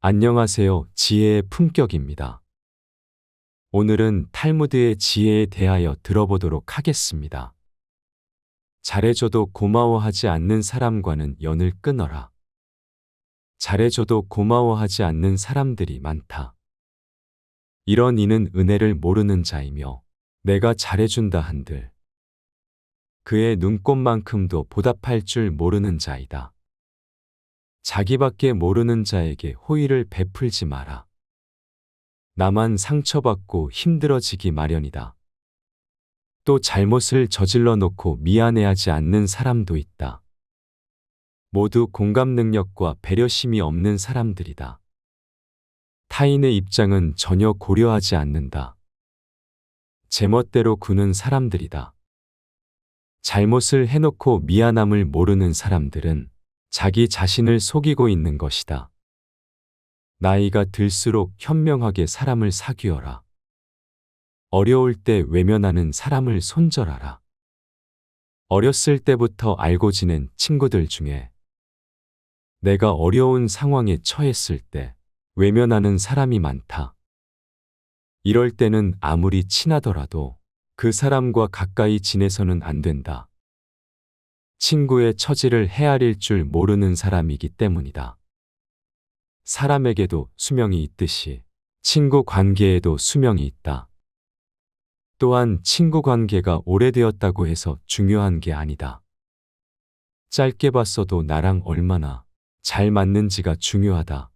안녕하세요. 지혜의 품격입니다. 오늘은 탈무드의 지혜에 대하여 들어보도록 하겠습니다. 잘해줘도 고마워하지 않는 사람과는 연을 끊어라. 잘해줘도 고마워하지 않는 사람들이 많다. 이런 이는 은혜를 모르는 자이며 내가 잘해준다 한들 그의 눈꽃만큼도 보답할 줄 모르는 자이다. 자기밖에 모르는 자에게 호의를 베풀지 마라. 나만 상처받고 힘들어지기 마련이다. 또 잘못을 저질러 놓고 미안해하지 않는 사람도 있다. 모두 공감 능력과 배려심이 없는 사람들이다. 타인의 입장은 전혀 고려하지 않는다. 제멋대로 구는 사람들이다. 잘못을 해놓고 미안함을 모르는 사람들은 자기 자신을 속이고 있는 것이다. 나이가 들수록 현명하게 사람을 사귀어라. 어려울 때 외면하는 사람을 손절하라. 어렸을 때부터 알고 지낸 친구들 중에 내가 어려운 상황에 처했을 때 외면하는 사람이 많다. 이럴 때는 아무리 친하더라도 그 사람과 가까이 지내서는 안 된다. 친구의 처지를 헤아릴 줄 모르는 사람이기 때문이다. 사람에게도 수명이 있듯이 친구 관계에도 수명이 있다. 또한 친구 관계가 오래되었다고 해서 중요한 게 아니다. 짧게 봤어도 나랑 얼마나 잘 맞는지가 중요하다.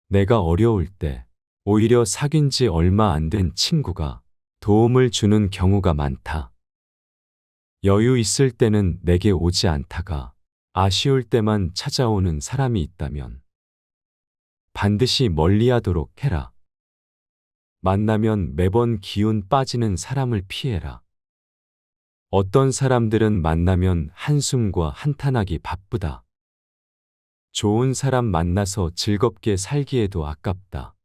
내가 어려울 때 오히려 사귄 지 얼마 안 된 친구가 도움을 주는 경우가 많다. 여유 있을 때는 내게 오지 않다가 아쉬울 때만 찾아오는 사람이 있다면 반드시 멀리하도록 해라. 만나면 매번 기운 빠지는 사람을 피해라. 어떤 사람들은 만나면 한숨과 한탄하기 바쁘다. 좋은 사람 만나서 즐겁게 살기에도 아깝다.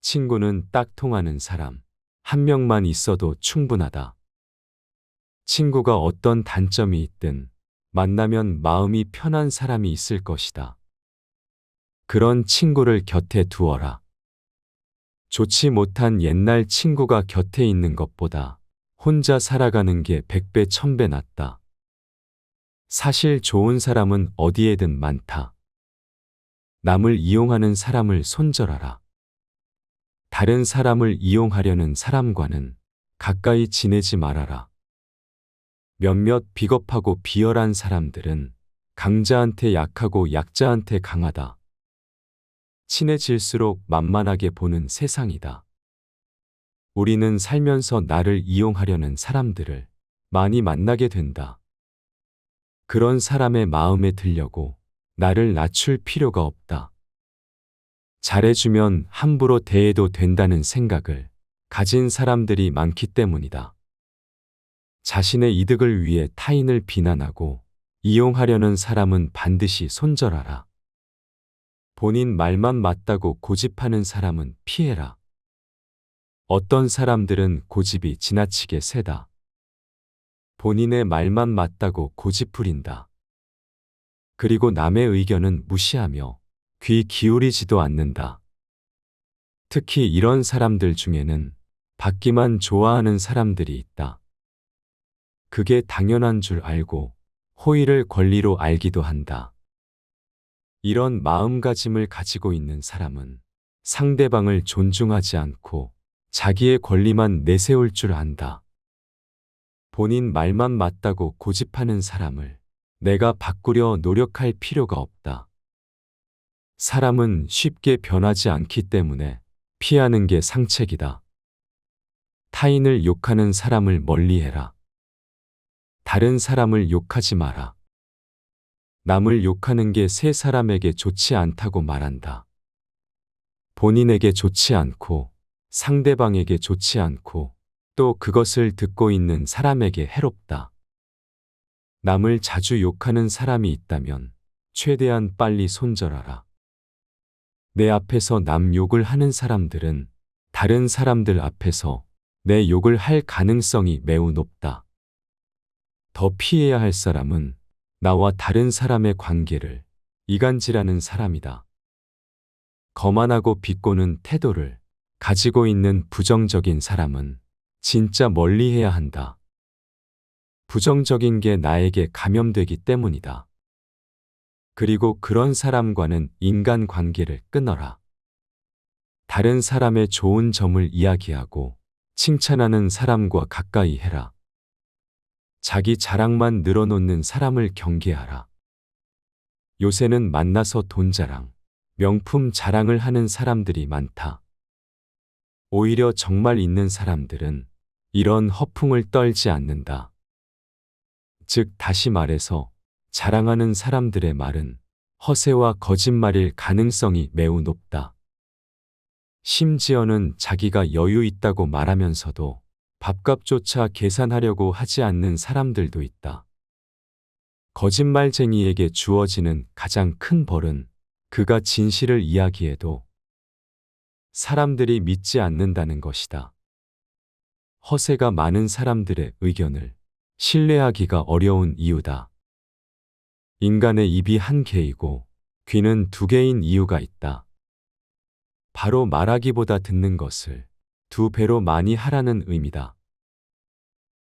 친구는 딱 통하는 사람 한 명만 있어도 충분하다. 친구가 어떤 단점이 있든 만나면 마음이 편한 사람이 있을 것이다. 그런 친구를 곁에 두어라. 좋지 못한 옛날 친구가 곁에 있는 것보다 혼자 살아가는 게 100배 1000배 낫다. 사실 좋은 사람은 어디에든 많다. 남을 이용하는 사람을 손절하라. 다른 사람을 이용하려는 사람과는 가까이 지내지 말아라. 몇몇 비겁하고 비열한 사람들은 강자한테 약하고 약자한테 강하다. 친해질수록 만만하게 보는 세상이다. 우리는 살면서 나를 이용하려는 사람들을 많이 만나게 된다. 그런 사람의 마음에 들려고 나를 낮출 필요가 없다. 잘해주면 함부로 대해도 된다는 생각을 가진 사람들이 많기 때문이다. 자신의 이득을 위해 타인을 비난하고 이용하려는 사람은 반드시 손절하라. 본인 말만 맞다고 고집하는 사람은 피해라. 어떤 사람들은 고집이 지나치게 세다. 본인의 말만 맞다고 고집 부린다. 그리고 남의 의견은 무시하며 귀 기울이지도 않는다. 특히 이런 사람들 중에는 받기만 좋아하는 사람들이 있다. 그게 당연한 줄 알고 호의를 권리로 알기도 한다. 이런 마음가짐을 가지고 있는 사람은 상대방을 존중하지 않고 자기의 권리만 내세울 줄 안다. 본인 말만 맞다고 고집하는 사람을 내가 바꾸려 노력할 필요가 없다. 사람은 쉽게 변하지 않기 때문에 피하는 게 상책이다. 타인을 욕하는 사람을 멀리해라. 다른 사람을 욕하지 마라. 남을 욕하는 게 세 사람에게 좋지 않다고 말한다. 본인에게 좋지 않고 상대방에게 좋지 않고 또 그것을 듣고 있는 사람에게 해롭다. 남을 자주 욕하는 사람이 있다면 최대한 빨리 손절하라. 내 앞에서 남 욕을 하는 사람들은 다른 사람들 앞에서 내 욕을 할 가능성이 매우 높다. 더 피해야 할 사람은 나와 다른 사람의 관계를 이간질하는 사람이다. 거만하고 비꼬는 태도를 가지고 있는 부정적인 사람은 진짜 멀리해야 한다. 부정적인 게 나에게 감염되기 때문이다. 그리고 그런 사람과는 인간 관계를 끊어라. 다른 사람의 좋은 점을 이야기하고 칭찬하는 사람과 가까이 해라. 자기 자랑만 늘어놓는 사람을 경계하라. 요새는 만나서 돈 자랑, 명품 자랑을 하는 사람들이 많다. 오히려 정말 있는 사람들은 이런 허풍을 떨지 않는다. 즉, 다시 말해서 자랑하는 사람들의 말은 허세와 거짓말일 가능성이 매우 높다. 심지어는 자기가 여유 있다고 말하면서도 밥값조차 계산하려고 하지 않는 사람들도 있다. 거짓말쟁이에게 주어지는 가장 큰 벌은 그가 진실을 이야기해도 사람들이 믿지 않는다는 것이다. 허세가 많은 사람들의 의견을 신뢰하기가 어려운 이유다. 인간의 입이 한 개이고 귀는 두 개인 이유가 있다. 바로 말하기보다 듣는 것을 두 배로 많이 하라는 의미다.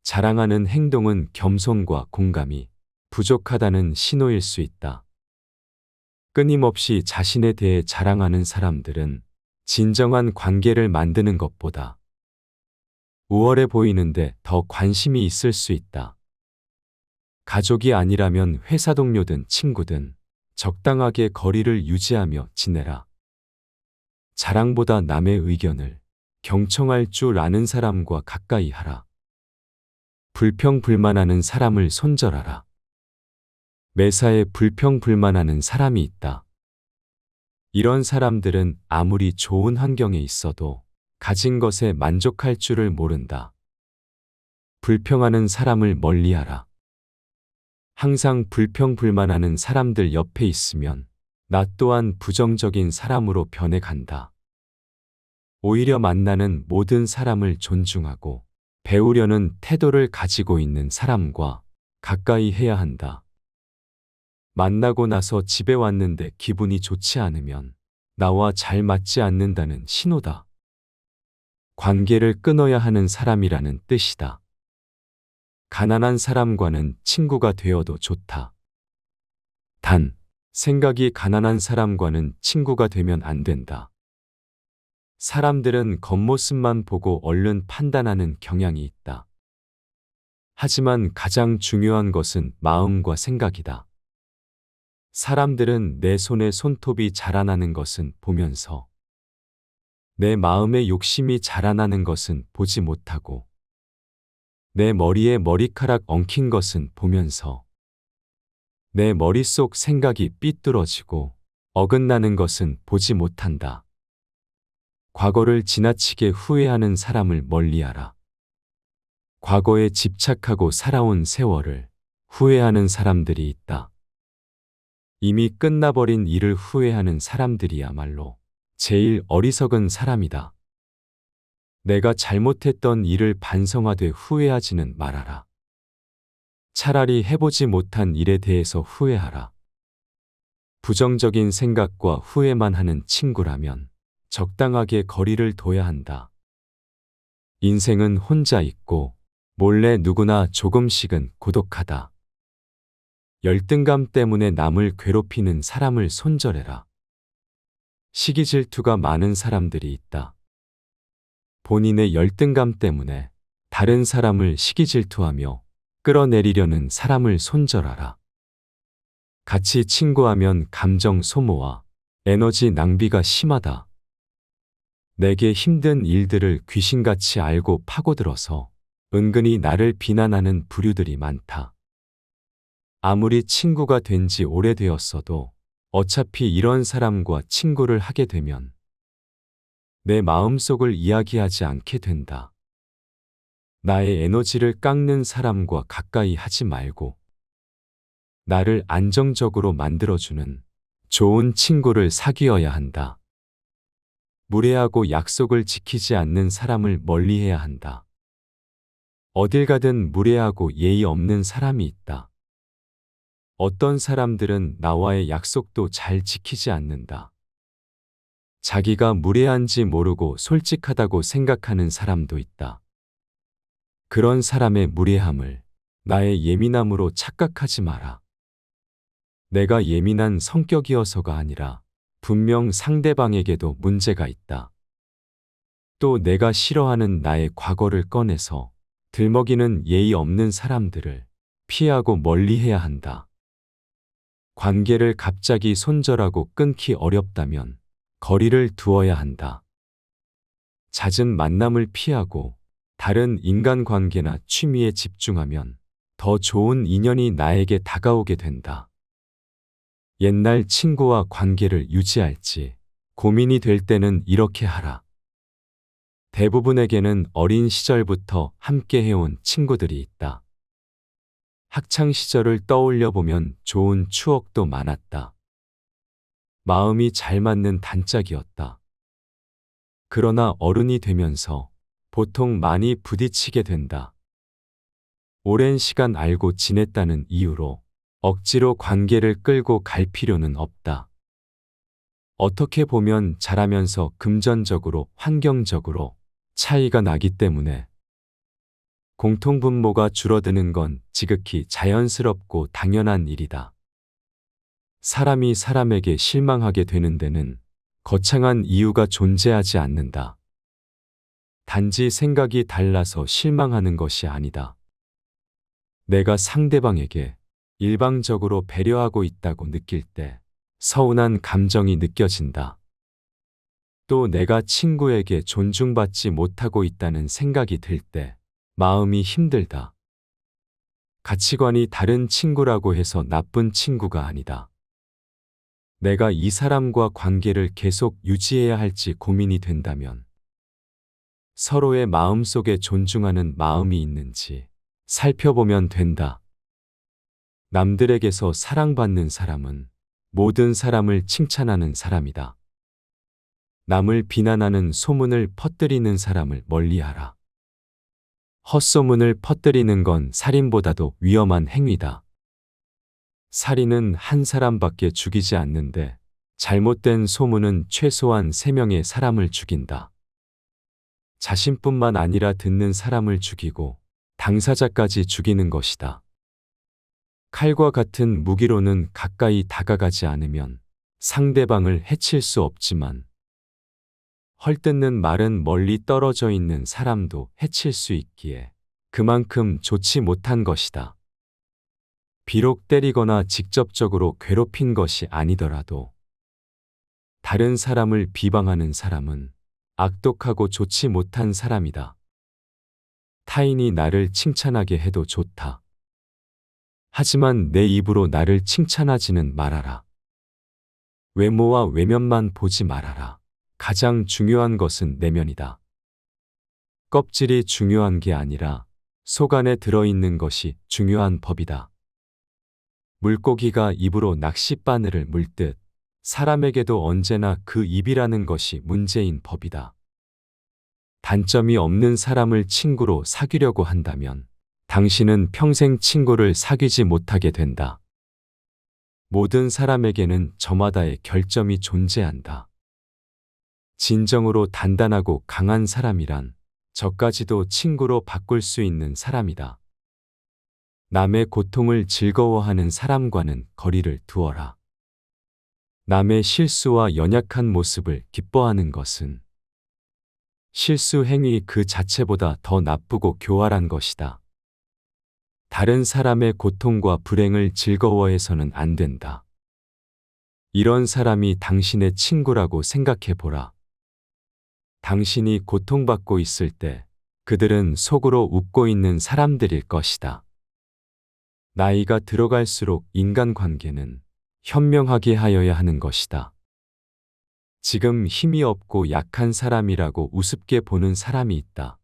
자랑하는 행동은 겸손과 공감이 부족하다는 신호일 수 있다. 끊임없이 자신에 대해 자랑하는 사람들은 진정한 관계를 만드는 것보다 우월해 보이는데 더 관심이 있을 수 있다. 가족이 아니라면 회사 동료든 친구든 적당하게 거리를 유지하며 지내라. 자랑보다 남의 의견을 경청할 줄 아는 사람과 가까이 하라. 불평불만하는 사람을 손절하라. 매사에 불평불만하는 사람이 있다. 이런 사람들은 아무리 좋은 환경에 있어도 가진 것에 만족할 줄을 모른다. 불평하는 사람을 멀리하라. 항상 불평불만하는 사람들 옆에 있으면 나 또한 부정적인 사람으로 변해간다. 오히려 만나는 모든 사람을 존중하고 배우려는 태도를 가지고 있는 사람과 가까이 해야 한다. 만나고 나서 집에 왔는데 기분이 좋지 않으면 나와 잘 맞지 않는다는 신호다. 관계를 끊어야 하는 사람이라는 뜻이다. 가난한 사람과는 친구가 되어도 좋다. 단, 생각이 가난한 사람과는 친구가 되면 안 된다. 사람들은 겉모습만 보고 얼른 판단하는 경향이 있다. 하지만 가장 중요한 것은 마음과 생각이다. 사람들은 내 손에 손톱이 자라나는 것은 보면서 내 마음의 욕심이 자라나는 것은 보지 못하고 내 머리에 머리카락 엉킨 것은 보면서 내 머릿속 생각이 삐뚤어지고 어긋나는 것은 보지 못한다. 과거를 지나치게 후회하는 사람을 멀리하라. 과거에 집착하고 살아온 세월을 후회하는 사람들이 있다. 이미 끝나버린 일을 후회하는 사람들이야말로 제일 어리석은 사람이다. 내가 잘못했던 일을 반성하되 후회하지는 말아라. 차라리 해보지 못한 일에 대해서 후회하라. 부정적인 생각과 후회만 하는 친구라면 적당하게 거리를 둬야 한다. 인생은 혼자 있고 몰래 누구나 조금씩은 고독하다. 열등감 때문에 남을 괴롭히는 사람을 손절해라. 시기 질투가 많은 사람들이 있다. 본인의 열등감 때문에 다른 사람을 시기 질투하며 끌어내리려는 사람을 손절하라. 같이 친구하면 감정 소모와 에너지 낭비가 심하다. 내게 힘든 일들을 귀신같이 알고 파고들어서 은근히 나를 비난하는 부류들이 많다. 아무리 친구가 된 지 오래되었어도 어차피 이런 사람과 친구를 하게 되면 내 마음속을 이야기하지 않게 된다. 나의 에너지를 깎는 사람과 가까이 하지 말고 나를 안정적으로 만들어주는 좋은 친구를 사귀어야 한다. 무례하고 약속을 지키지 않는 사람을 멀리해야 한다. 어딜 가든 무례하고 예의 없는 사람이 있다. 어떤 사람들은 나와의 약속도 잘 지키지 않는다. 자기가 무례한지 모르고 솔직하다고 생각하는 사람도 있다. 그런 사람의 무례함을 나의 예민함으로 착각하지 마라. 내가 예민한 성격이어서가 아니라 분명 상대방에게도 문제가 있다. 또 내가 싫어하는 나의 과거를 꺼내서 들먹이는 예의 없는 사람들을 피하고 멀리해야 한다. 관계를 갑자기 손절하고 끊기 어렵다면 거리를 두어야 한다. 잦은 만남을 피하고 다른 인간관계나 취미에 집중하면 더 좋은 인연이 나에게 다가오게 된다. 옛날 친구와 관계를 유지할지 고민이 될 때는 이렇게 하라. 대부분에게는 어린 시절부터 함께 해온 친구들이 있다. 학창 시절을 떠올려 보면 좋은 추억도 많았다. 마음이 잘 맞는 단짝이었다. 그러나 어른이 되면서 보통 많이 부딪히게 된다. 오랜 시간 알고 지냈다는 이유로 억지로 관계를 끌고 갈 필요는 없다. 어떻게 보면 잘하면서 금전적으로, 환경적으로 차이가 나기 때문에 공통분모가 줄어드는 건 지극히 자연스럽고 당연한 일이다. 사람이 사람에게 실망하게 되는 데는 거창한 이유가 존재하지 않는다. 단지 생각이 달라서 실망하는 것이 아니다. 내가 상대방에게 일방적으로 배려하고 있다고 느낄 때 서운한 감정이 느껴진다. 또 내가 친구에게 존중받지 못하고 있다는 생각이 들 때 마음이 힘들다. 가치관이 다른 친구라고 해서 나쁜 친구가 아니다. 내가 이 사람과 관계를 계속 유지해야 할지 고민이 된다면 서로의 마음속에 존중하는 마음이 있는지 살펴보면 된다. 남들에게서 사랑받는 사람은 모든 사람을 칭찬하는 사람이다. 남을 비난하는 소문을 퍼뜨리는 사람을 멀리하라. 헛소문을 퍼뜨리는 건 살인보다도 위험한 행위다. 살인은 한 사람밖에 죽이지 않는데 잘못된 소문은 최소한 3명의 사람을 죽인다. 자신뿐만 아니라 듣는 사람을 죽이고 당사자까지 죽이는 것이다. 칼과 같은 무기로는 가까이 다가가지 않으면 상대방을 해칠 수 없지만 헐뜯는 말은 멀리 떨어져 있는 사람도 해칠 수 있기에 그만큼 좋지 못한 것이다. 비록 때리거나 직접적으로 괴롭힌 것이 아니더라도 다른 사람을 비방하는 사람은 악독하고 좋지 못한 사람이다. 타인이 나를 칭찬하게 해도 좋다. 하지만 내 입으로 나를 칭찬하지는 말아라. 외모와 외면만 보지 말아라. 가장 중요한 것은 내면이다. 껍질이 중요한 게 아니라 속 안에 들어있는 것이 중요한 법이다. 물고기가 입으로 낚싯바늘을 물듯 사람에게도 언제나 그 입이라는 것이 문제인 법이다. 단점이 없는 사람을 친구로 사귀려고 한다면 당신은 평생 친구를 사귀지 못하게 된다. 모든 사람에게는 저마다의 결점이 존재한다. 진정으로 단단하고 강한 사람이란 저까지도 친구로 바꿀 수 있는 사람이다. 남의 고통을 즐거워하는 사람과는 거리를 두어라. 남의 실수와 연약한 모습을 기뻐하는 것은 실수 행위 그 자체보다 더 나쁘고 교활한 것이다. 다른 사람의 고통과 불행을 즐거워해서는 안 된다. 이런 사람이 당신의 친구라고 생각해 보라. 당신이 고통받고 있을 때 그들은 속으로 웃고 있는 사람들일 것이다. 나이가 들어갈수록 인간관계는 현명하게 하여야 하는 것이다. 지금 힘이 없고 약한 사람이라고 우습게 보는 사람이 있다.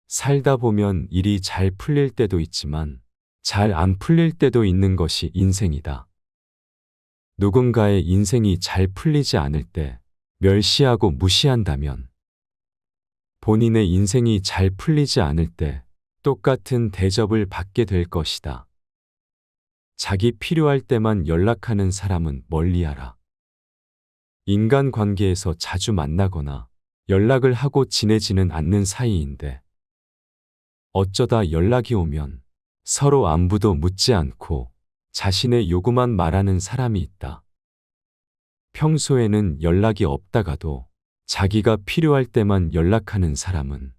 살다 보면 일이 잘 풀릴 때도 있지만 잘 안 풀릴 때도 있는 것이 인생이다. 누군가의 인생이 잘 풀리지 않을 때 멸시하고 무시한다면 본인의 인생이 잘 풀리지 않을 때 똑같은 대접을 받게 될 것이다. 자기 필요할 때만 연락하는 사람은 멀리하라. 인간관계에서 자주 만나거나 연락을 하고 지내지는 않는 사이인데 어쩌다 연락이 오면 서로 안부도 묻지 않고 자신의 요구만 말하는 사람이 있다. 평소에는 연락이 없다가도 자기가 필요할 때만 연락하는 사람은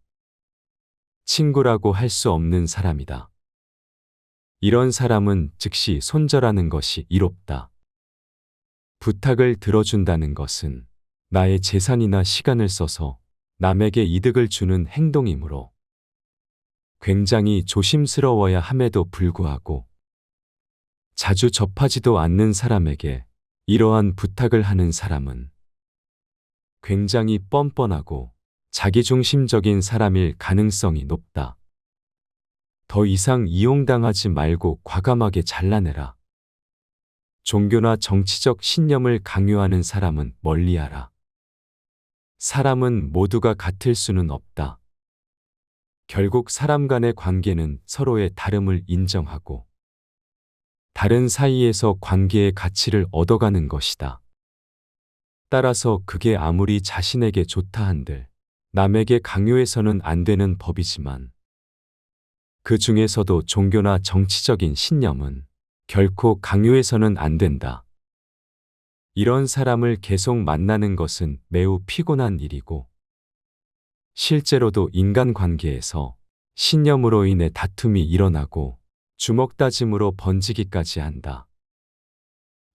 친구라고 할 수 없는 사람이다. 이런 사람은 즉시 손절하는 것이 이롭다. 부탁을 들어준다는 것은 나의 재산이나 시간을 써서 남에게 이득을 주는 행동이므로 굉장히 조심스러워야 함에도 불구하고 자주 접하지도 않는 사람에게 이러한 부탁을 하는 사람은 굉장히 뻔뻔하고 자기중심적인 사람일 가능성이 높다. 더 이상 이용당하지 말고 과감하게 잘라내라. 종교나 정치적 신념을 강요하는 사람은 멀리하라. 사람은 모두가 같을 수는 없다. 결국 사람 간의 관계는 서로의 다름을 인정하고 다른 사이에서 관계의 가치를 얻어가는 것이다. 따라서 그게 아무리 자신에게 좋다 한들 남에게 강요해서는 안 되는 법이지만 그 중에서도 종교나 정치적인 신념은 결코 강요해서는 안 된다. 이런 사람을 계속 만나는 것은 매우 피곤한 일이고 실제로도 인간관계에서 신념으로 인해 다툼이 일어나고 주먹다짐으로 번지기까지 한다.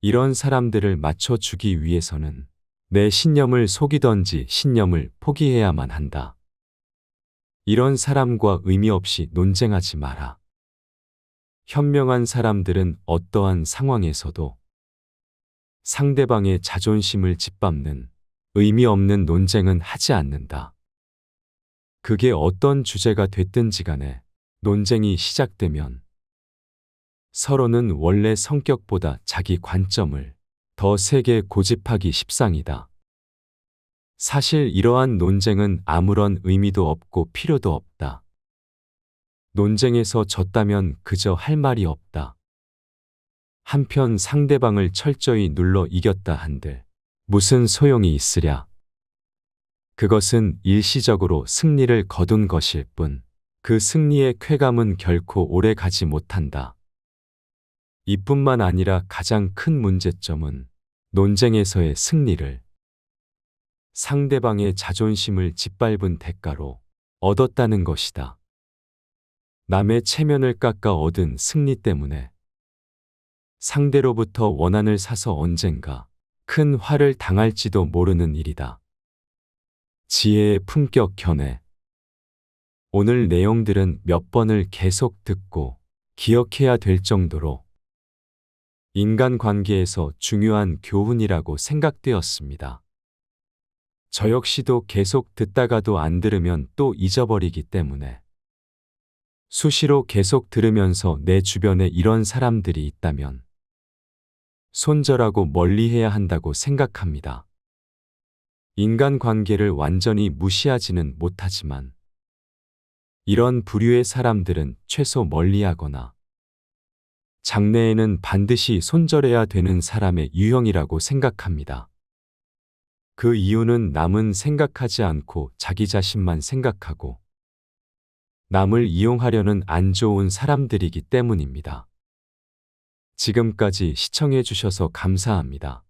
이런 사람들을 맞춰주기 위해서는 내 신념을 속이던지 신념을 포기해야만 한다. 이런 사람과 의미 없이 논쟁하지 마라. 현명한 사람들은 어떠한 상황에서도 상대방의 자존심을 짓밟는 의미 없는 논쟁은 하지 않는다. 그게 어떤 주제가 됐든지 간에 논쟁이 시작되면 서로는 원래 성격보다 자기 관점을 더 세게 고집하기 십상이다. 사실 이러한 논쟁은 아무런 의미도 없고 필요도 없다. 논쟁에서 졌다면 그저 할 말이 없다. 한편 상대방을 철저히 눌러 이겼다 한들 무슨 소용이 있으랴. 그것은 일시적으로 승리를 거둔 것일 뿐 그 승리의 쾌감은 결코 오래 가지 못한다. 이뿐만 아니라 가장 큰 문제점은 논쟁에서의 승리를 상대방의 자존심을 짓밟은 대가로 얻었다는 것이다. 남의 체면을 깎아 얻은 승리 때문에 상대로부터 원한을 사서 언젠가 큰 화를 당할지도 모르는 일이다. 지혜의 품격 견해. 오늘 내용들은 몇 번을 계속 듣고 기억해야 될 정도로 인간관계에서 중요한 교훈이라고 생각되었습니다. 저 역시도 계속 듣다가도 안 들으면 또 잊어버리기 때문에 수시로 계속 들으면서 내 주변에 이런 사람들이 있다면 손절하고 멀리해야 한다고 생각합니다. 인간관계를 완전히 무시하지는 못하지만 이런 부류의 사람들은 최소 멀리하거나 장래에는 반드시 손절해야 되는 사람의 유형이라고 생각합니다. 그 이유는 남은 생각하지 않고 자기 자신만 생각하고 남을 이용하려는 안 좋은 사람들이기 때문입니다. 지금까지 시청해 주셔서 감사합니다.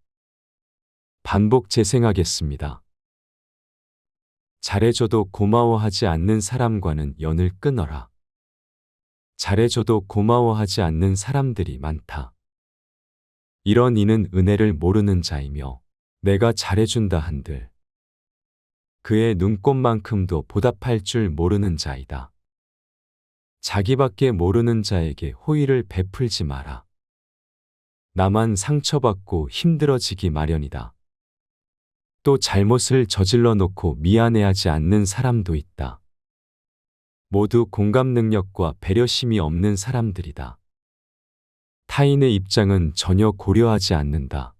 반복 재생하겠습니다. 잘해줘도 고마워하지 않는 사람과는 연을 끊어라. 잘해줘도 고마워하지 않는 사람들이 많다. 이런 이는 은혜를 모르는 자이며 내가 잘해준다 한들 그의 눈꽃만큼도 보답할 줄 모르는 자이다. 자기밖에 모르는 자에게 호의를 베풀지 마라. 나만 상처받고 힘들어지기 마련이다. 또 잘못을 저질러 놓고 미안해하지 않는 사람도 있다. 모두 공감 능력과 배려심이 없는 사람들이다. 타인의 입장은 전혀 고려하지 않는다.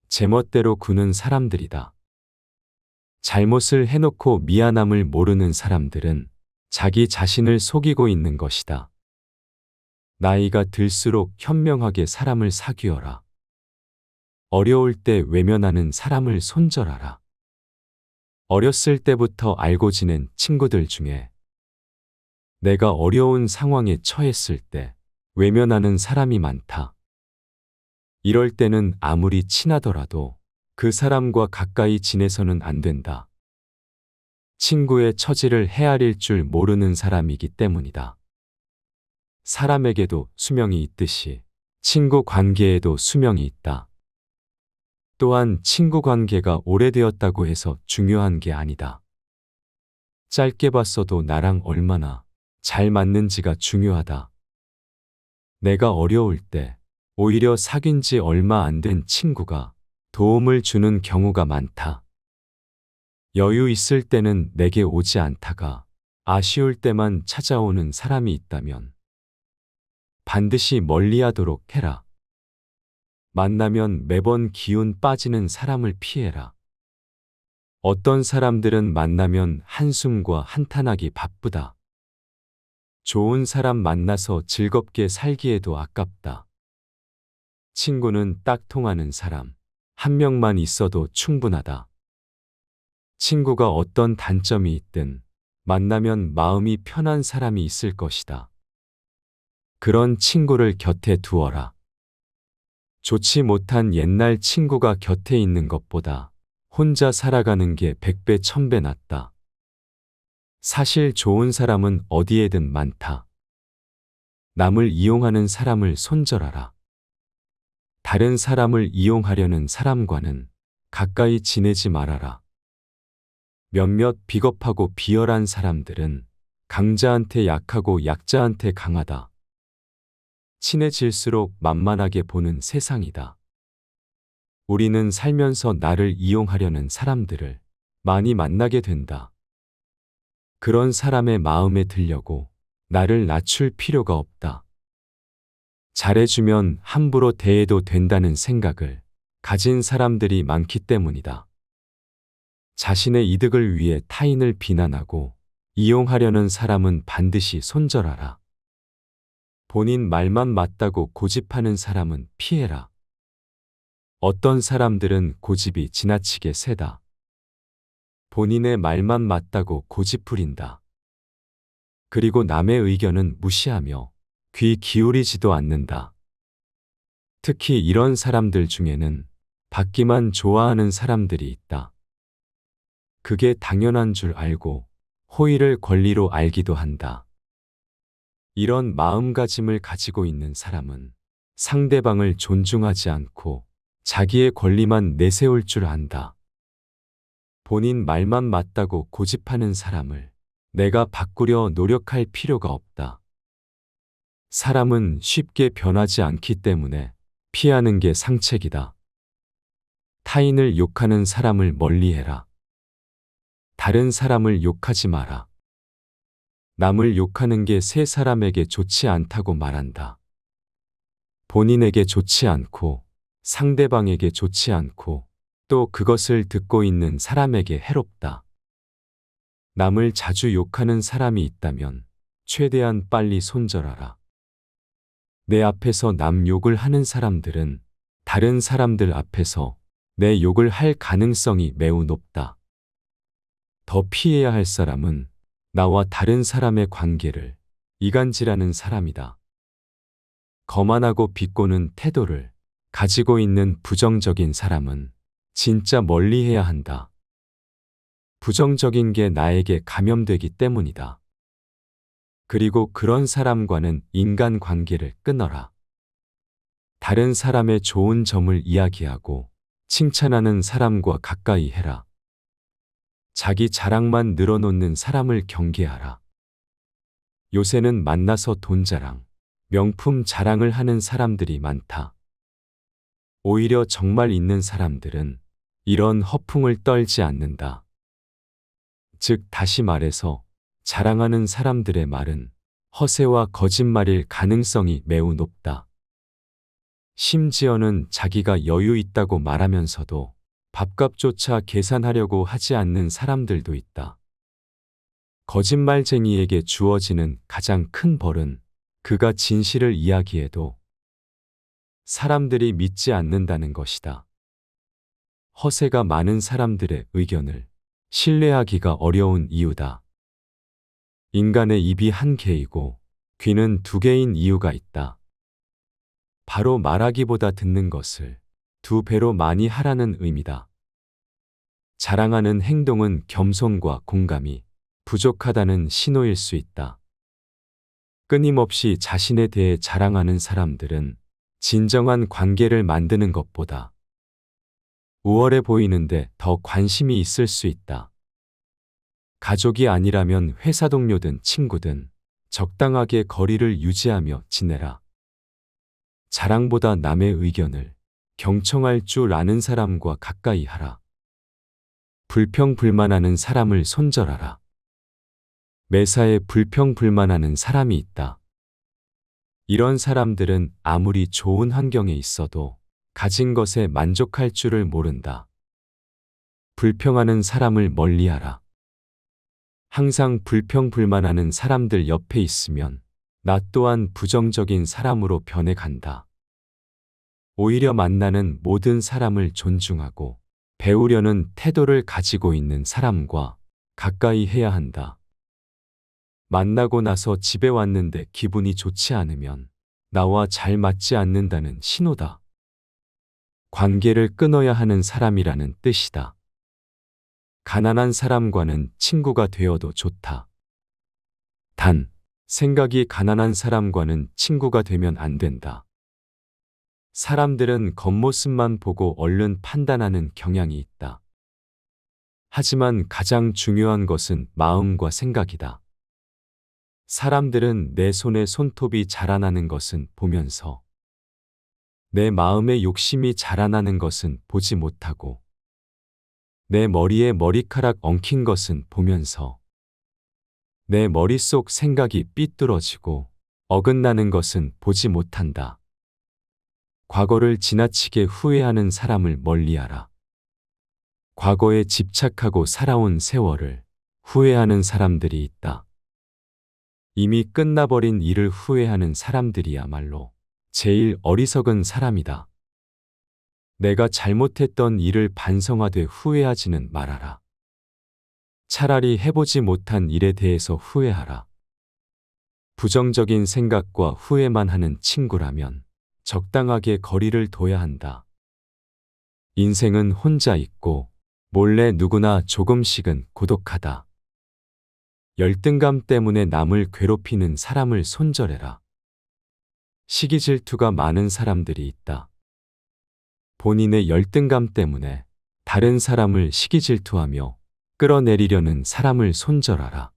제멋대로 구는 사람들이다. 잘못을 해놓고 미안함을 모르는 사람들은 자기 자신을 속이고 있는 것이다. 나이가 들수록 현명하게 사람을 사귀어라. 어려울 때 외면하는 사람을 손절하라. 어렸을 때부터 알고 지낸 친구들 중에 내가 어려운 상황에 처했을 때 외면하는 사람이 많다. 이럴 때는 아무리 친하더라도 그 사람과 가까이 지내서는 안 된다. 친구의 처지를 헤아릴 줄 모르는 사람이기 때문이다. 사람에게도 수명이 있듯이 친구 관계에도 수명이 있다. 또한 친구 관계가 오래되었다고 해서 중요한 게 아니다. 짧게 봤어도 나랑 얼마나 잘 맞는지가 중요하다. 내가 어려울 때 오히려 사귄 지 얼마 안 된 친구가 도움을 주는 경우가 많다. 여유 있을 때는 내게 오지 않다가 아쉬울 때만 찾아오는 사람이 있다면 반드시 멀리하도록 해라. 만나면 매번 기운 빠지는 사람을 피해라. 어떤 사람들은 만나면 한숨과 한탄하기 바쁘다. 좋은 사람 만나서 즐겁게 살기에도 아깝다. 친구는 딱 통하는 사람 한 명만 있어도 충분하다. 친구가 어떤 단점이 있든 만나면 마음이 편한 사람이 있을 것이다. 그런 친구를 곁에 두어라. 좋지 못한 옛날 친구가 곁에 있는 것보다 혼자 살아가는 게 100배 1000배 낫다. 사실 좋은 사람은 어디에든 많다. 남을 이용하는 사람을 손절하라. 다른 사람을 이용하려는 사람과는 가까이 지내지 말아라. 몇몇 비겁하고 비열한 사람들은 강자한테 약하고 약자한테 강하다. 친해질수록 만만하게 보는 세상이다. 우리는 살면서 나를 이용하려는 사람들을 많이 만나게 된다. 그런 사람의 마음에 들려고 나를 낮출 필요가 없다. 잘해주면 함부로 대해도 된다는 생각을 가진 사람들이 많기 때문이다. 자신의 이득을 위해 타인을 비난하고 이용하려는 사람은 반드시 손절하라. 본인 말만 맞다고 고집하는 사람은 피해라. 어떤 사람들은 고집이 지나치게 세다. 본인의 말만 맞다고 고집 부린다. 그리고 남의 의견은 무시하며 귀 기울이지도 않는다. 특히 이런 사람들 중에는 받기만 좋아하는 사람들이 있다. 그게 당연한 줄 알고 호의를 권리로 알기도 한다. 이런 마음가짐을 가지고 있는 사람은 상대방을 존중하지 않고 자기의 권리만 내세울 줄 안다. 본인 말만 맞다고 고집하는 사람을 내가 바꾸려 노력할 필요가 없다. 사람은 쉽게 변하지 않기 때문에 피하는 게 상책이다. 타인을 욕하는 사람을 멀리해라. 다른 사람을 욕하지 마라. 남을 욕하는 게 세 사람에게 좋지 않다고 말한다. 본인에게 좋지 않고 상대방에게 좋지 않고 또 그것을 듣고 있는 사람에게 해롭다. 남을 자주 욕하는 사람이 있다면 최대한 빨리 손절하라. 내 앞에서 남 욕을 하는 사람들은 다른 사람들 앞에서 내 욕을 할 가능성이 매우 높다. 더 피해야 할 사람은 나와 다른 사람의 관계를 이간질하는 사람이다. 거만하고 비꼬는 태도를 가지고 있는 부정적인 사람은 진짜 멀리해야 한다. 부정적인 게 나에게 감염되기 때문이다. 그리고 그런 사람과는 인간관계를 끊어라. 다른 사람의 좋은 점을 이야기하고 칭찬하는 사람과 가까이 해라. 자기 자랑만 늘어놓는 사람을 경계하라. 요새는 만나서 돈 자랑, 명품 자랑을 하는 사람들이 많다. 오히려 정말 있는 사람들은 이런 허풍을 떨지 않는다. 즉, 다시 말해서 자랑하는 사람들의 말은 허세와 거짓말일 가능성이 매우 높다. 심지어는 자기가 여유 있다고 말하면서도 밥값조차 계산하려고 하지 않는 사람들도 있다. 거짓말쟁이에게 주어지는 가장 큰 벌은 그가 진실을 이야기해도 사람들이 믿지 않는다는 것이다. 허세가 많은 사람들의 의견을 신뢰하기가 어려운 이유다. 인간의 입이 한 개이고 귀는 두 개인 이유가 있다. 바로 말하기보다 듣는 것을 두 배로 많이 하라는 의미다. 자랑하는 행동은 겸손과 공감이 부족하다는 신호일 수 있다. 끊임없이 자신에 대해 자랑하는 사람들은 진정한 관계를 만드는 것보다 우월해 보이는데 더 관심이 있을 수 있다. 가족이 아니라면 회사 동료든 친구든 적당하게 거리를 유지하며 지내라. 자랑보다 남의 의견을 경청할 줄 아는 사람과 가까이 하라. 불평불만하는 사람을 손절하라. 매사에 불평불만하는 사람이 있다. 이런 사람들은 아무리 좋은 환경에 있어도 가진 것에 만족할 줄을 모른다. 불평하는 사람을 멀리하라. 항상 불평불만하는 사람들 옆에 있으면 나 또한 부정적인 사람으로 변해간다. 오히려 만나는 모든 사람을 존중하고 배우려는 태도를 가지고 있는 사람과 가까이 해야 한다. 만나고 나서 집에 왔는데 기분이 좋지 않으면 나와 잘 맞지 않는다는 신호다. 관계를 끊어야 하는 사람이라는 뜻이다. 가난한 사람과는 친구가 되어도 좋다. 단, 생각이 가난한 사람과는 친구가 되면 안 된다. 사람들은 겉모습만 보고 얼른 판단하는 경향이 있다. 하지만 가장 중요한 것은 마음과 생각이다. 사람들은 내 손에 손톱이 자라나는 것은 보면서 내 마음의 욕심이 자라나는 것은 보지 못하고 내 머리에 머리카락 엉킨 것은 보면서 내 머릿속 생각이 삐뚤어지고 어긋나는 것은 보지 못한다. 과거를 지나치게 후회하는 사람을 멀리하라. 과거에 집착하고 살아온 세월을 후회하는 사람들이 있다. 이미 끝나버린 일을 후회하는 사람들이야말로 제일 어리석은 사람이다. 내가 잘못했던 일을 반성하되 후회하지는 말아라. 차라리 해보지 못한 일에 대해서 후회하라. 부정적인 생각과 후회만 하는 친구라면 적당하게 거리를 둬야 한다. 인생은 혼자 있고 몰래 누구나 조금씩은 고독하다. 열등감 때문에 남을 괴롭히는 사람을 손절해라. 시기 질투가 많은 사람들이 있다. 본인의 열등감 때문에 다른 사람을 시기 질투하며 끌어내리려는 사람을 손절하라.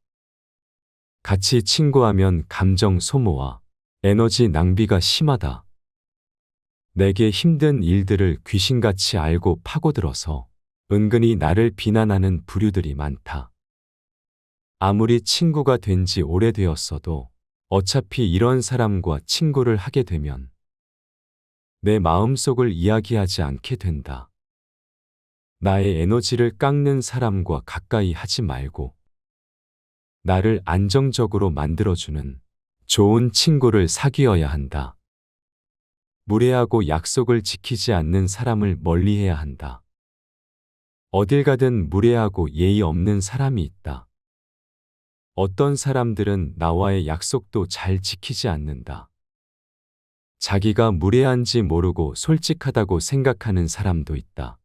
같이 친구하면 감정 소모와 에너지 낭비가 심하다. 내게 힘든 일들을 귀신같이 알고 파고들어서 은근히 나를 비난하는 부류들이 많다. 아무리 친구가 된 지 오래되었어도 어차피 이런 사람과 친구를 하게 되면 내 마음속을 이야기하지 않게 된다. 나의 에너지를 깎는 사람과 가까이 하지 말고 나를 안정적으로 만들어주는 좋은 친구를 사귀어야 한다. 무례하고 약속을 지키지 않는 사람을 멀리해야 한다. 어딜 가든 무례하고 예의 없는 사람이 있다. 어떤 사람들은 나와의 약속도 잘 지키지 않는다. 자기가 무례한지 모르고 솔직하다고 생각하는 사람도 있다.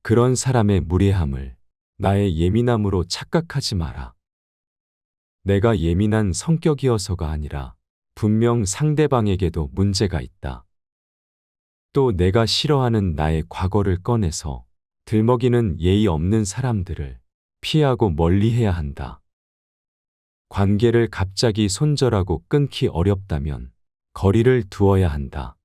그런 사람의 무례함을 나의 예민함으로 착각하지 마라. 내가 예민한 성격이어서가 아니라 분명 상대방에게도 문제가 있다. 또 내가 싫어하는 나의 과거를 꺼내서 들먹이는 예의 없는 사람들을 피하고 멀리해야 한다. 관계를 갑자기 손절하고 끊기 어렵다면 거리를 두어야 한다.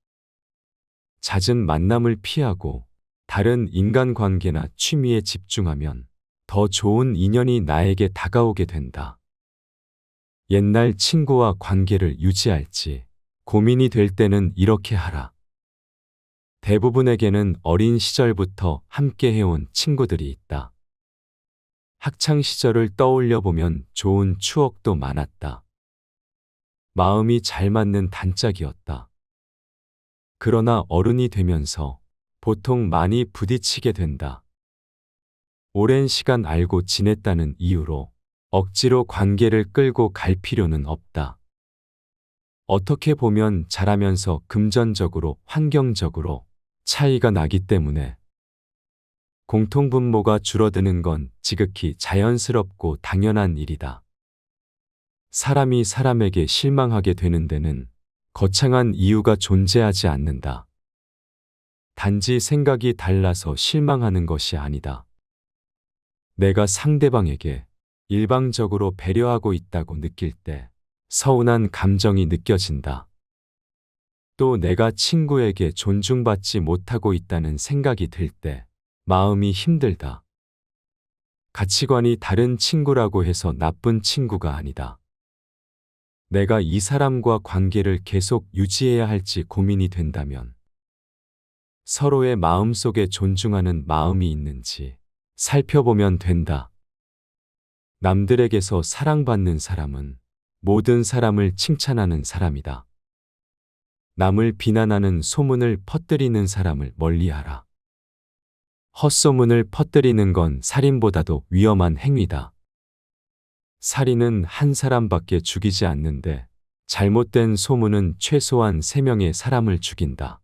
잦은 만남을 피하고 다른 인간관계나 취미에 집중하면 더 좋은 인연이 나에게 다가오게 된다. 옛날 친구와 관계를 유지할지 고민이 될 때는 이렇게 하라. 대부분에게는 어린 시절부터 함께 해온 친구들이 있다. 학창 시절을 떠올려 보면 좋은 추억도 많았다. 마음이 잘 맞는 단짝이었다. 그러나 어른이 되면서 보통 많이 부딪히게 된다. 오랜 시간 알고 지냈다는 이유로 억지로 관계를 끌고 갈 필요는 없다. 어떻게 보면 잘하면서 금전적으로, 환경적으로 차이가 나기 때문에 공통분모가 줄어드는 건 지극히 자연스럽고 당연한 일이다. 사람이 사람에게 실망하게 되는 데는 거창한 이유가 존재하지 않는다. 단지 생각이 달라서 실망하는 것이 아니다. 내가 상대방에게 일방적으로 배려하고 있다고 느낄 때 서운한 감정이 느껴진다. 또 내가 친구에게 존중받지 못하고 있다는 생각이 들 때 마음이 힘들다. 가치관이 다른 친구라고 해서 나쁜 친구가 아니다. 내가 이 사람과 관계를 계속 유지해야 할지 고민이 된다면 서로의 마음속에 존중하는 마음이 있는지 살펴보면 된다. 남들에게서 사랑받는 사람은 모든 사람을 칭찬하는 사람이다. 남을 비난하는 소문을 퍼뜨리는 사람을 멀리하라. 헛소문을 퍼뜨리는 건 살인보다도 위험한 행위다. 살인은 한 사람밖에 죽이지 않는데 잘못된 소문은 최소한 3명의 사람을 죽인다.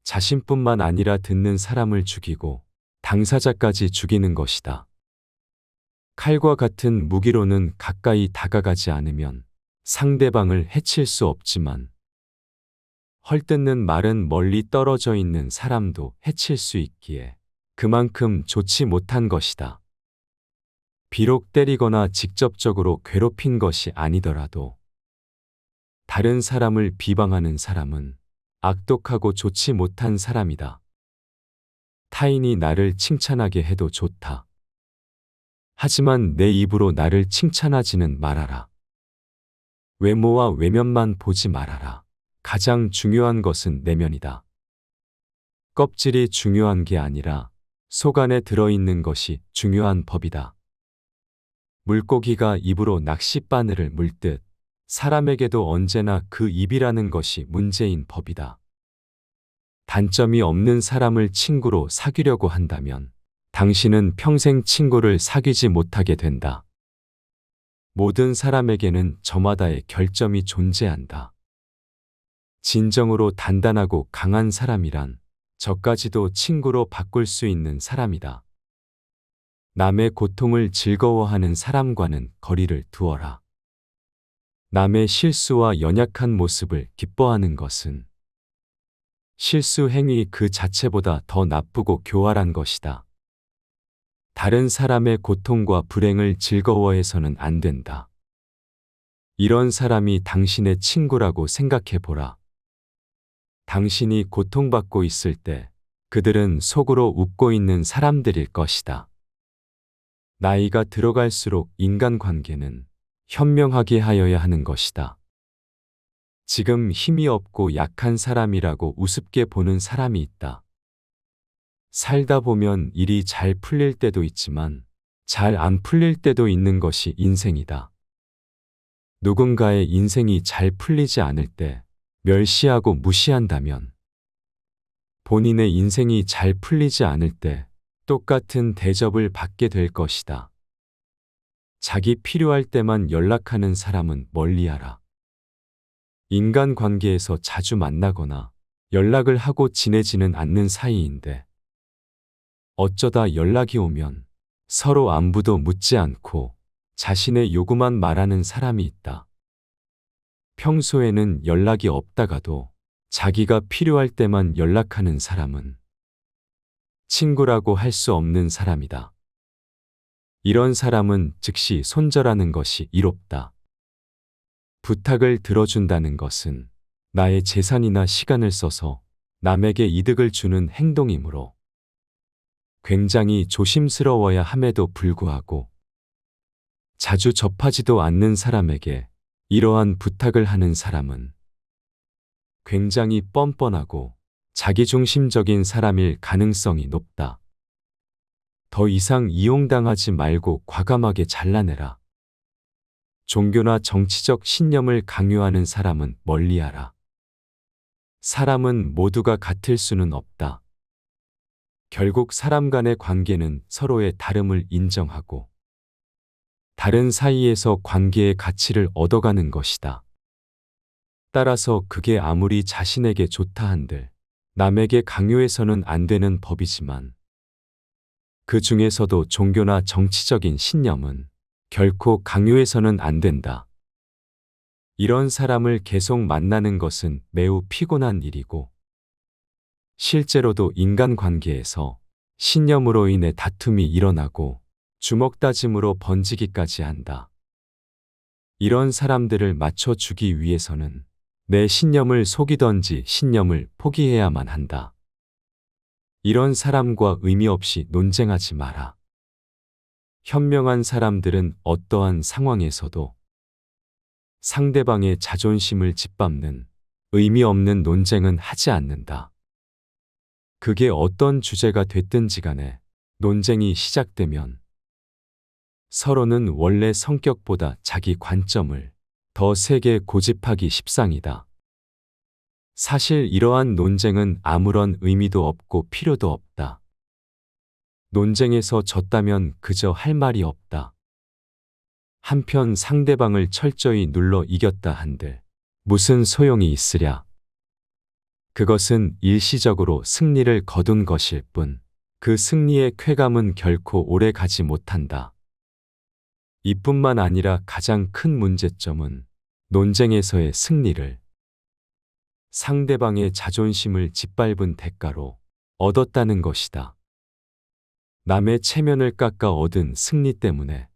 자신뿐만 아니라 듣는 사람을 죽이고 당사자까지 죽이는 것이다. 칼과 같은 무기로는 가까이 다가가지 않으면 상대방을 해칠 수 없지만 헐뜯는 말은 멀리 떨어져 있는 사람도 해칠 수 있기에 그만큼 좋지 못한 것이다. 비록 때리거나 직접적으로 괴롭힌 것이 아니더라도 다른 사람을 비방하는 사람은 악독하고 좋지 못한 사람이다. 타인이 나를 칭찬하게 해도 좋다. 하지만 내 입으로 나를 칭찬하지는 말아라. 외모와 외면만 보지 말아라. 가장 중요한 것은 내면이다. 껍질이 중요한 게 아니라 속 안에 들어있는 것이 중요한 법이다. 물고기가 입으로 낚싯바늘을 물듯 사람에게도 언제나 그 입이라는 것이 문제인 법이다. 단점이 없는 사람을 친구로 사귀려고 한다면 당신은 평생 친구를 사귀지 못하게 된다. 모든 사람에게는 저마다의 결점이 존재한다. 진정으로 단단하고 강한 사람이란 저까지도 친구로 바꿀 수 있는 사람이다. 남의 고통을 즐거워하는 사람과는 거리를 두어라. 남의 실수와 연약한 모습을 기뻐하는 것은 실수 행위 그 자체보다 더 나쁘고 교활한 것이다. 다른 사람의 고통과 불행을 즐거워해서는 안 된다. 이런 사람이 당신의 친구라고 생각해 보라. 당신이 고통받고 있을 때 그들은 속으로 웃고 있는 사람들일 것이다. 나이가 들어갈수록 인간관계는 현명하게 하여야 하는 것이다. 지금 힘이 없고 약한 사람이라고 우습게 보는 사람이 있다. 살다 보면 일이 잘 풀릴 때도 있지만 잘 안 풀릴 때도 있는 것이 인생이다. 누군가의 인생이 잘 풀리지 않을 때 멸시하고 무시한다면 본인의 인생이 잘 풀리지 않을 때 똑같은 대접을 받게 될 것이다. 자기 필요할 때만 연락하는 사람은 멀리하라. 인간관계에서 자주 만나거나 연락을 하고 지내지는 않는 사이인데 어쩌다 연락이 오면 서로 안부도 묻지 않고 자신의 요구만 말하는 사람이 있다. 평소에는 연락이 없다가도 자기가 필요할 때만 연락하는 사람은 친구라고 할 수 없는 사람이다. 이런 사람은 즉시 손절하는 것이 이롭다. 부탁을 들어준다는 것은 나의 재산이나 시간을 써서 남에게 이득을 주는 행동이므로 굉장히 조심스러워야 함에도 불구하고 자주 접하지도 않는 사람에게 이러한 부탁을 하는 사람은 굉장히 뻔뻔하고 자기중심적인 사람일 가능성이 높다. 더 이상 이용당하지 말고 과감하게 잘라내라. 종교나 정치적 신념을 강요하는 사람은 멀리하라. 사람은 모두가 같을 수는 없다. 결국 사람 간의 관계는 서로의 다름을 인정하고 다른 사이에서 관계의 가치를 얻어가는 것이다. 따라서 그게 아무리 자신에게 좋다 한들 남에게 강요해서는 안 되는 법이지만 그 중에서도 종교나 정치적인 신념은 결코 강요해서는 안 된다. 이런 사람을 계속 만나는 것은 매우 피곤한 일이고 실제로도 인간관계에서 신념으로 인해 다툼이 일어나고 주먹다짐으로 번지기까지 한다. 이런 사람들을 맞춰주기 위해서는 내 신념을 속이던지 신념을 포기해야만 한다. 이런 사람과 의미 없이 논쟁하지 마라. 현명한 사람들은 어떠한 상황에서도 상대방의 자존심을 짓밟는 의미 없는 논쟁은 하지 않는다. 그게 어떤 주제가 됐든지 간에 논쟁이 시작되면 서로는 원래 성격보다 자기 관점을 더 세게 고집하기 십상이다. 사실 이러한 논쟁은 아무런 의미도 없고 필요도 없다. 논쟁에서 졌다면 그저 할 말이 없다. 한편 상대방을 철저히 눌러 이겼다 한들 무슨 소용이 있으랴. 그것은 일시적으로 승리를 거둔 것일 뿐 그 승리의 쾌감은 결코 오래 가지 못한다. 이뿐만 아니라 가장 큰 문제점은 논쟁에서의 승리를 상대방의 자존심을 짓밟은 대가로 얻었다는 것이다. 남의 체면을 깎아 얻은 승리 때문에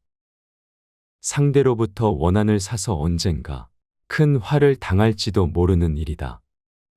상대로부터 원한을 사서 언젠가 큰 화를 당할지도 모르는 일이다.